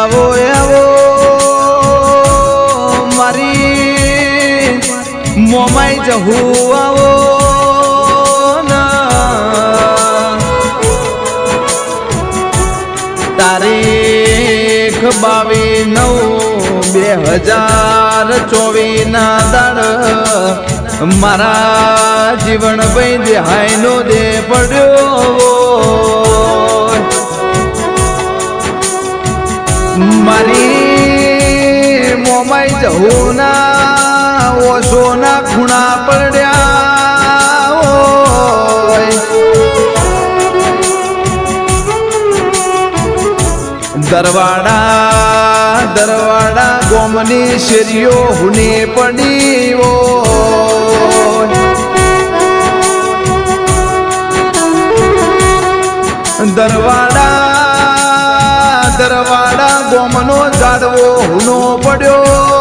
આવો આવો મારી મોમાઈ જહું આવો તારીખ 22/9/2024 ના દાડ મારા જીવન ભાઈ દેહાય નો દે પડ્યો મારી મોમાઈ જહું ના ઓછો ના ખૂણા પડ્યા દરવાડા દરવાડા ગોમની શેરીઓ હુને પડી દરવાડા દરવાડા ગોમનો જાડવો હુનો પડ્યો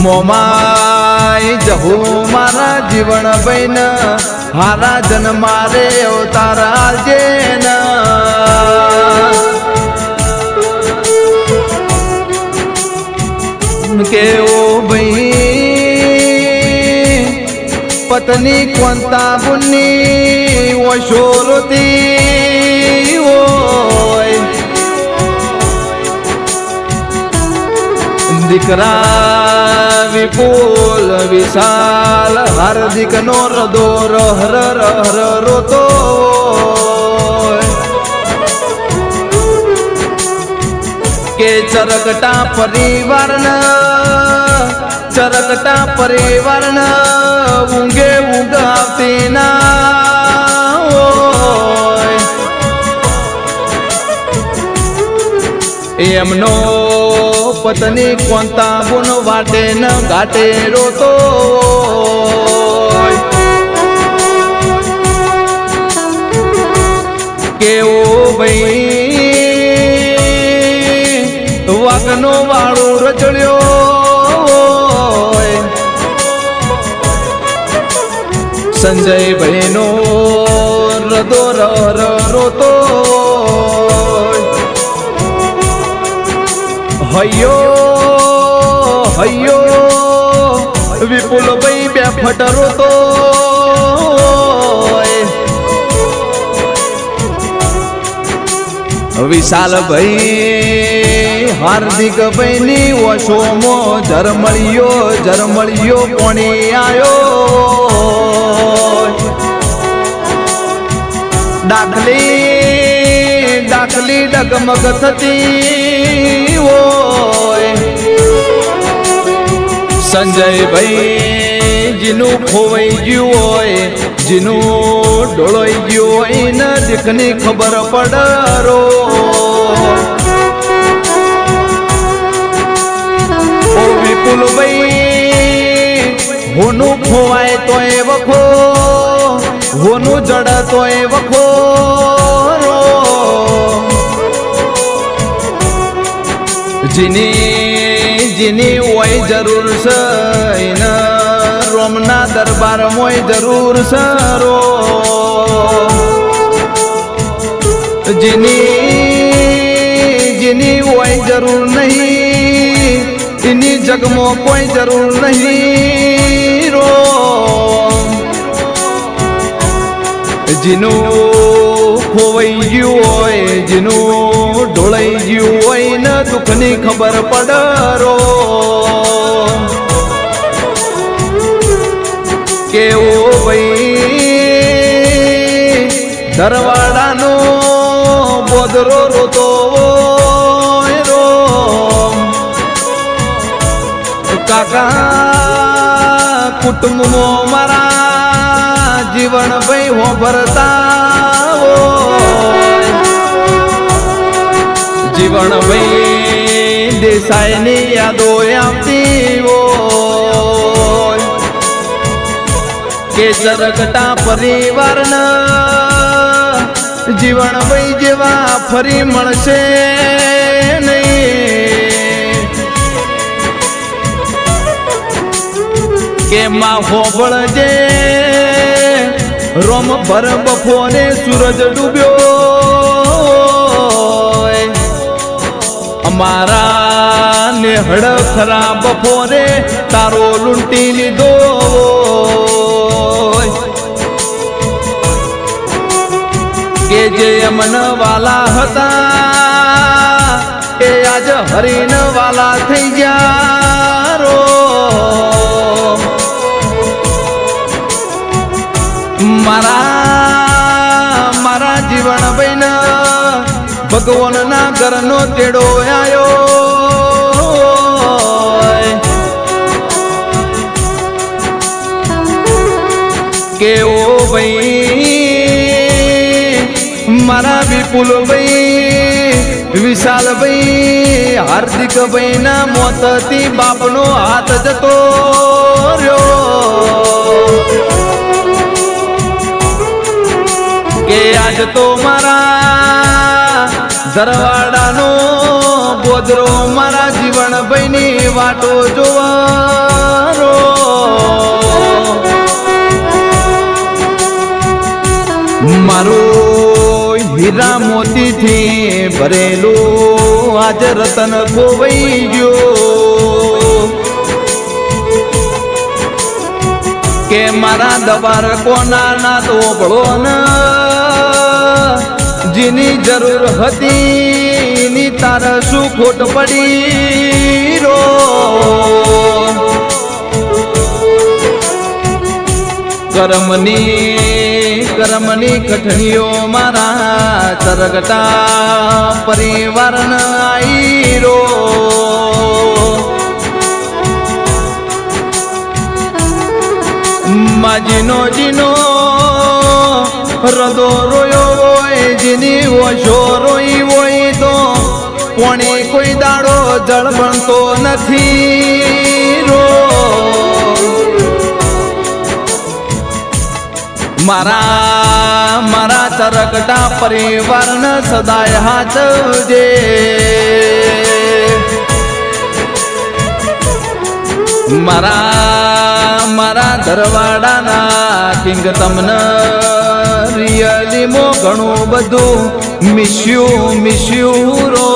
મોમાઈ જહું મારા જીવન બહેન હારા જન્મારે અવતાર આલજે કેવો ભાઈ પત્ની કોંતા બુની ઓશોરતી હોય દીકરા વિપુલ વિશાલ હાર્દિક નો રદો રહર રહર રોતો કે ચરકટા પરિવારના ઊંઘે ઊંઘ આવતી ના એમનો પત્ની કોંતા બુન વાટે ન ઘાટે રોતો કેવો ભાઈ વાઘનો વાળો રચડ્યો સંજય ભાઈ નો રદો રર રોતો હૈયો હૈયો વિપુલ ભાઈ બે ફટરો તો વિશાલ ભાઈ હાર્દિક ભાઈ ની ઓછોમો ઝરમળિયો કોણી આયો ડાકલી ડગમગ થતી હોય સંજય ભાઈ જીનું ખોવાઈ ગયું હોય જીનું ડોળાઈ ગયું હોય ને દીકની ખબર પડરો ઓ વિપુલ ભાઈ હોનું ખોવાય તો એ વખો હોનું જડ તો એ વખો જીની હોય જરૂર છે રોમના દરબાર મોય જરૂર સરો જીની હોય જરૂર નહીં એની જગમાં કોઈ જરૂર નહીં રો જીનું ખોવાઈ ગયું હોય જીનું ઢોળાઈ ગયું હોય ને દુઃખની ખબર પડરો કેવો ભાઈ દરવાડાનો બોદરો રોતો રો કાકા કુટુંબમાં મારા જીવન ભાઈ હોભરતા જીવન ભાઈ દેસાઈની યાદો આવતી હોય કે ચરકટા પરિવારના જીવન ભાઈ જેવા ફરી મળશે નહીં કે માં હોબળજે રોમ ભર બપોરે સૂરજ ડૂબ્યો અમારા ને હડખરા બપોરે તારો લૂંટી લીધો કે જે અમન વાલા હતા એ આજ હરીન વાલા થઈ ગયા રો મારા જીવન બહેન ભગવાનના ઘરનો તેડો આયો કે ઓ ભાઈ મારા વિપુલ ભાઈ વિશાલ ભાઈ હાર્દિક ભાઈ ના મોતથી બાપનો હાથ જતો રહ્યો કે આજ તો મારા દરવાડાનો બોદરો મારા જીવન ભાઈની વાટો જોવારો મારું હીરા મોતીથી ભરેલું આજ રતન ખોવાઈ ગયો કે મારા દબાર કોના ના તો ભળો જેની જરૂર હતી ની તાર શું ખોટ પડી રો કરમની કઠણીઓ મારા તરગટા પરિવારના આઈ રો માજીનો જીનો રદો રોયો હોય જેની ઓછો રોઈ હોય તો કોણે કોઈ દાડો જળ બનતો નથી રો મારા તરકટા પરિવારને સદાય હાચવજે મારા દરવાડાના કિંગ તમને રિયલી મો ઘણું બધું મિસ્યુ રો